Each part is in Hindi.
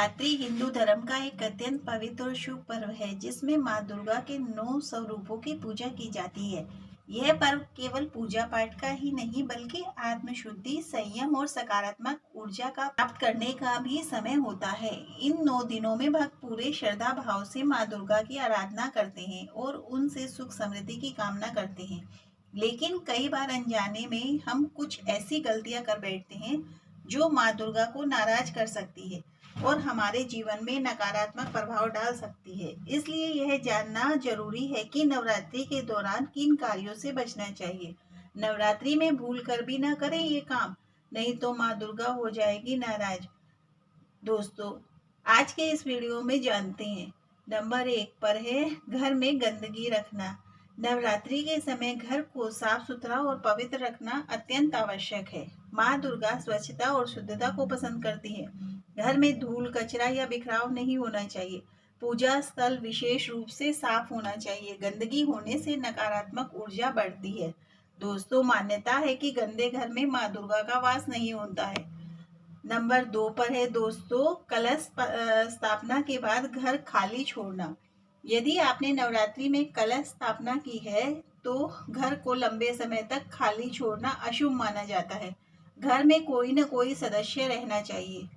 नवरात्रि हिंदू धर्म का एक अत्यंत पवित्र और शुभ पर्व है जिसमें माँ दुर्गा के 9 स्वरूपों की पूजा की जाती है। यह पर्व केवल पूजा पाठ का ही नहीं बल्कि आत्मशुद्धि, संयम और सकारात्मक ऊर्जा का प्राप्त करने का भी समय होता है। इन 9 दिनों में भक्त पूरे श्रद्धा भाव से माँ दुर्गा की आराधना करते हैं और उनसे सुख समृद्धि की कामना करते हैं। लेकिन कई बार अनजाने में हम कुछ ऐसी गलतियां कर बैठते हैं जो माँ दुर्गा को नाराज कर सकती है और हमारे जीवन में नकारात्मक प्रभाव डाल सकती है। इसलिए यह जानना जरूरी है कि नवरात्रि के दौरान किन कार्यों से बचना चाहिए। नवरात्रि में भूल कर भी ना करें ये काम, नहीं तो माँ दुर्गा हो जाएगी नाराज। दोस्तों, आज के इस वीडियो में जानते हैं। नंबर 1 पर है घर में गंदगी रखना। नवरात्रि के समय घर को साफ सुथरा और पवित्र रखना अत्यंत आवश्यक है। माँ दुर्गा स्वच्छता और शुद्धता को पसंद करती है। घर में धूल, कचरा या बिखराव नहीं होना चाहिए। पूजा स्थल विशेष रूप से साफ होना चाहिए। गंदगी होने से नकारात्मक ऊर्जा बढ़ती है। दोस्तों, मान्यता है कि गंदे घर में माँ दुर्गा का वास नहीं होता है। नंबर 2 पर है दोस्तों, कलश स्थापना के बाद घर खाली छोड़ना। यदि आपने नवरात्रि में कलश स्थापना की है तो घर को लंबे समय तक खाली छोड़ना अशुभ माना जाता है। घर में कोई न कोई सदस्य रहना चाहिए।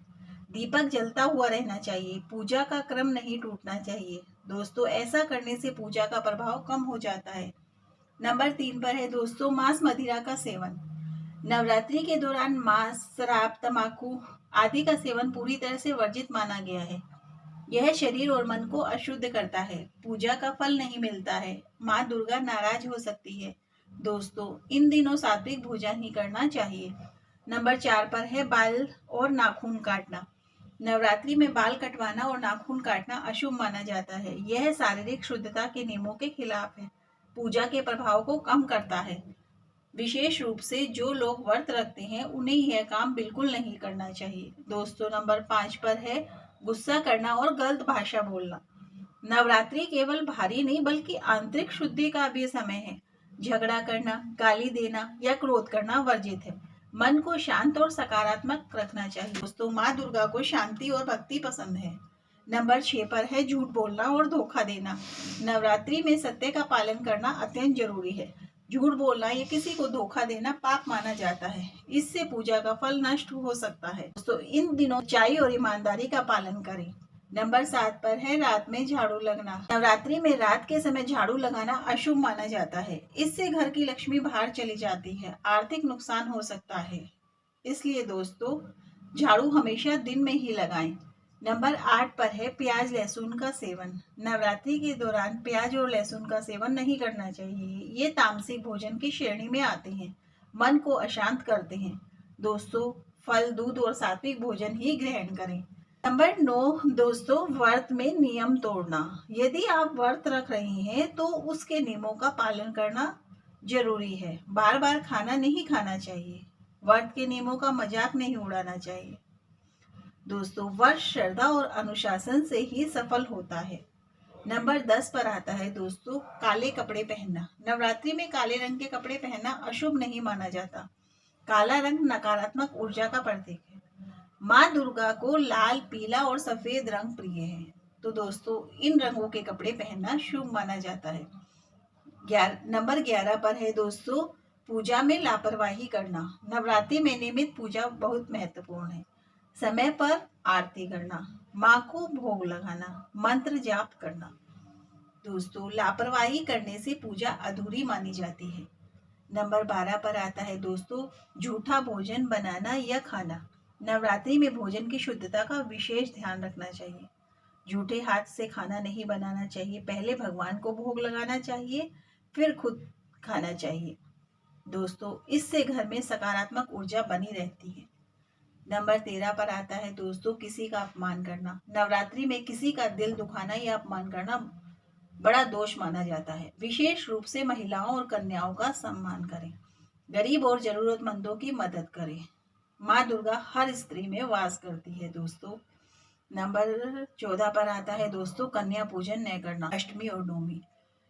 दीपक जलता हुआ रहना चाहिए। पूजा का क्रम नहीं टूटना चाहिए। दोस्तों, ऐसा करने से पूजा का प्रभाव कम हो जाता है। नंबर 3 पर है दोस्तों, मांस मदिरा का सेवन। नवरात्रि के दौरान मांस, शराब, तम्बाकू आदि का सेवन पूरी तरह से वर्जित माना गया है। यह शरीर और मन को अशुद्ध करता है। पूजा का फल नहीं मिलता है। माँ दुर्गा नाराज हो सकती है। दोस्तों, इन दिनों सात्विक भोजन ही करना चाहिए। नंबर 4 पर है बाल और नाखून काटना। नवरात्रि में बाल कटवाना और नाखून काटना अशुभ माना जाता है। यह शारीरिक शुद्धता के नियमों के खिलाफ है। पूजा के प्रभाव को कम करता है। विशेष रूप से जो लोग व्रत रखते हैं उन्हें यह काम बिल्कुल नहीं करना चाहिए। दोस्तों, नंबर 5 पर है गुस्सा करना और गलत भाषा बोलना। नवरात्रि केवल बाहरी नहीं बल्कि आंतरिक शुद्धि का भी समय है। झगड़ा करना, गाली देना या क्रोध करना वर्जित है। मन को शांत और सकारात्मक रखना चाहिए। दोस्तों, माँ दुर्गा को शांति और भक्ति पसंद है। नंबर 6 पर है झूठ बोलना और धोखा देना। नवरात्रि में सत्य का पालन करना अत्यंत जरूरी है। झूठ बोलना या किसी को धोखा देना पाप माना जाता है। इससे पूजा का फल नष्ट हो सकता है। दोस्तों, इन दिनों सच्चाई और ईमानदारी का पालन करें। नंबर 7 पर है रात में झाड़ू लगना। नवरात्रि में रात के समय झाड़ू लगाना अशुभ माना जाता है। इससे घर की लक्ष्मी बाहर चली जाती है। आर्थिक नुकसान हो सकता है। इसलिए दोस्तों, झाड़ू हमेशा दिन में ही लगाएं। नंबर 8 पर है प्याज लहसुन का सेवन। नवरात्रि के दौरान प्याज और लहसुन का सेवन नहीं करना चाहिए। ये तामसिक भोजन की श्रेणी में आते हैं। मन को अशांत करते हैं। दोस्तों, फल, दूध और सात्विक भोजन ही ग्रहण करें। नंबर 9 दोस्तों, व्रत में नियम तोड़ना। यदि आप व्रत रख रहे हैं तो उसके नियमों का पालन करना जरूरी है। बार बार खाना नहीं खाना चाहिए। व्रत के नियमों का मजाक नहीं उड़ाना चाहिए। दोस्तों, व्रत श्रद्धा और अनुशासन से ही सफल होता है। नंबर 10 पर आता है दोस्तों, काले कपड़े पहनना। नवरात्रि में काले रंग के कपड़े पहनना अशुभ नहीं माना जाता। काला रंग नकारात्मक ऊर्जा का प्रतीक है। माँ दुर्गा को लाल, पीला और सफेद रंग प्रिय है। तो दोस्तों, इन रंगों के कपड़े पहनना शुभ माना जाता है। नंबर 11 पर है दोस्तों, पूजा में लापरवाही करना। नवरात्रि में नियमित पूजा बहुत महत्वपूर्ण है। समय पर आरती करना, माँ को भोग लगाना, मंत्र जाप करना। दोस्तों, लापरवाही करने से पूजा अधूरी मानी जाती है। नंबर 12 पर आता है दोस्तों, झूठा भोजन बनाना या खाना। नवरात्रि में भोजन की शुद्धता का विशेष ध्यान रखना चाहिए। झूठे हाथ से खाना नहीं बनाना चाहिए। पहले भगवान को भोग लगाना चाहिए, फिर खुद खाना चाहिए। दोस्तों, इससे घर में सकारात्मक ऊर्जा बनी रहती है। नंबर 13 पर आता है दोस्तों, किसी का अपमान करना। नवरात्रि में किसी का दिल दुखाना या अपमान करना बड़ा दोष माना जाता है। विशेष रूप से महिलाओं और कन्याओं का सम्मान करें। गरीब और जरूरतमंदों की मदद करें। माँ दुर्गा हर स्त्री में वास करती है। दोस्तों, नंबर 14 पर आता है दोस्तों, कन्या पूजन न करना। अष्टमी और नवमी।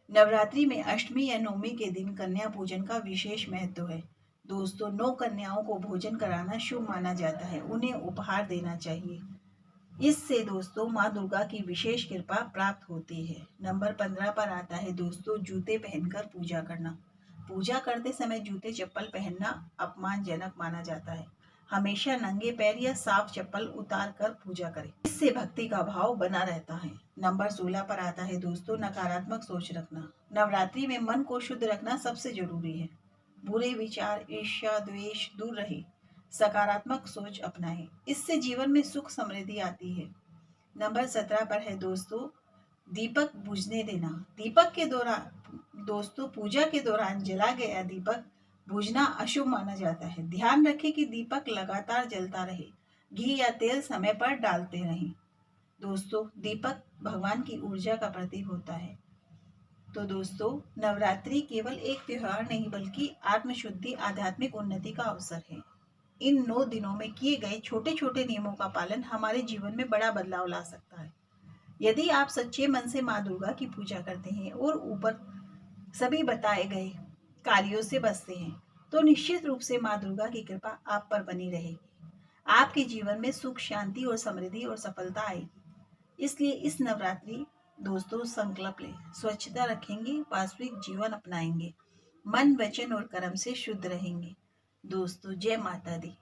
नवरात्रि में अष्टमी या नवमी के दिन कन्या पूजन का विशेष महत्व है। दोस्तों, 9 कन्याओं को भोजन कराना शुभ माना जाता है। उन्हें उपहार देना चाहिए। इससे दोस्तों माँ दुर्गा की विशेष कृपा प्राप्त होती है। नंबर 15 पर आता है दोस्तों जूते पहनकर पूजा करना। पूजा करते समय जूते चप्पल पहनना अपमानजनक माना जाता है। हमेशा नंगे पैर या साफ चप्पल उतार कर पूजा करें, इससे भक्ति का भाव बना रहता है। नंबर 16 पर आता है दोस्तों नकारात्मक सोच रखना। नवरात्रि में मन को शुद्ध रखना सबसे जरूरी है। बुरे विचार, ईर्ष्या, द्वेष दूर रहे, सकारात्मक सोच अपनाएं, इससे जीवन में सुख समृद्धि आती है। नंबर 17 पर है दोस्तों दीपक बुझने देना। दीपक के दौरान दोस्तों पूजा के दौरान जला गया दीपक बुझना अशुभ माना जाता है। ध्यान रखें कि दीपक लगातार जलता रहे। घी या तेल समय पर डालते रहें। दोस्तों दीपक भगवान की ऊर्जा का प्रतीक होता है। तो दोस्तों नवरात्रि केवल एक त्योहार नहीं बल्कि आत्मशुद्धि, आध्यात्मिक उन्नति का अवसर है। इन 9 दिनों में किए गए छोटे छोटे नियमों का पालन हमारे जीवन में बड़ा बदलाव ला सकता है। यदि आप सच्चे मन से माँ दुर्गा की पूजा करते हैं और ऊपर सभी बताए गए कार्यों से बचते हैं तो निश्चित रूप से माँ दुर्गा की कृपा आप पर बनी रहेगी। आपके जीवन में सुख, शांति और समृद्धि और सफलता आएगी। इसलिए इस नवरात्रि दोस्तों संकल्प लें, स्वच्छता रखेंगे, वास्तविक जीवन अपनाएंगे, मन, वचन और कर्म से शुद्ध रहेंगे। दोस्तों जय माता दी।